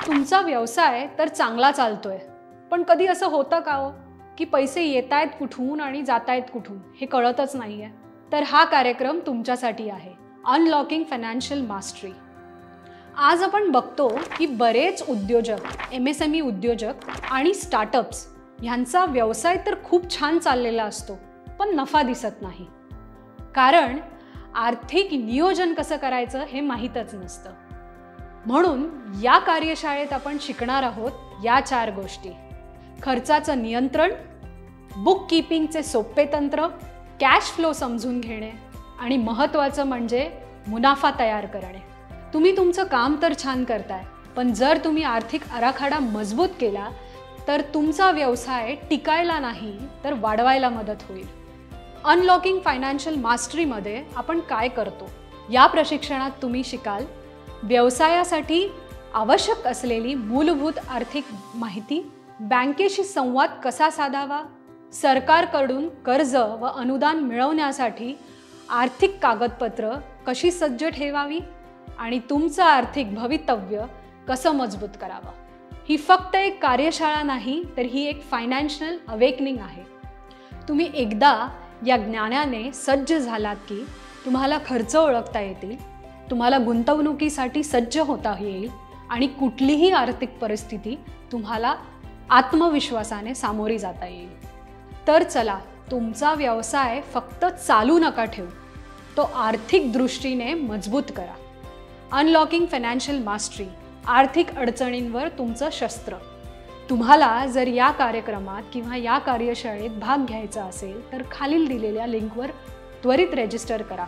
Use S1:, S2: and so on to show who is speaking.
S1: तुमचा व्यवसाय तर चांगला चालतोय, पण कधी असं होतं का हो की पैसे येत आहेत कुठून आणि जात आहेत कुठून हे कळतच नाहीये? तर हा कार्यक्रम तुमच्यासाठी आहे, अनलॉकिंग फायनान्शियल मास्टरी. आज आपण बघतो की बरेच उद्योजक, MSME उद्योजक आणि स्टार्टअप्स ह्यांचा व्यवसाय तर खूप छान चाललेला असतो, पण नफा दिसत नाही. कारण आर्थिक नियोजन कसं करायचं हे माहीतच नसतं. म्हणून या कार्यशाळेत आपण शिकणार आहोत या 4 गोष्टी: खर्चाचं नियंत्रण, बुक कीपिंगचे सोपे तंत्र, कॅश फ्लो समजून घेणे आणि महत्त्वाचं म्हणजे मुनाफा तयार करणे. तुम्ही तुमचं काम तर छान करताय, पण जर तुम्ही आर्थिक आराखडा मजबूत केला तर तुमचा व्यवसाय टिकायला नाही तर वाढवायला मदत होईल. अनलॉकिंग फायनान्शियल मास्टरीमध्ये आपण काय करतो? या प्रशिक्षणात तुम्ही शिकाल व्यवसायासाठी आवश्यक असलेली मूलभूत आर्थिक माहिती, बँकेशी संवाद कसा साधावा, सरकारकडून कर्ज व अनुदान मिळवण्यासाठी आर्थिक कागदपत्र कशी सज्ज ठेवावी आणि तुमचं आर्थिक भवितव्य कसं मजबूत करावं. ही फक्त एक कार्यशाळा नाही, तर ही एक फायनान्शियल अवेकनिंग आहे. तुम्ही एकदा या ज्ञानाने सज्ज झालात की तुम्हाला खर्च ओळखता येतील, तुम्हाला गुंतवणुकीसाठी सज्ज होता येईल आणि कुठलीही आर्थिक परिस्थिती तुम्हाला आत्मविश्वासाने सामोरी जाता येईल. तर चला, तुमचा व्यवसाय फक्त चालू नका ठेवू, तो आर्थिक दृष्टीने मजबूत करा. अनलॉकिंग फायनान्शियल मास्टरी, आर्थिक अडचणींवर तुमचं शस्त्र. तुम्हाला जर या कार्यक्रमात किंवा या कार्यशाळेत भाग घ्यायचा असेल तर खालील दिलेल्या लिंकवर त्वरित रजिस्टर करा.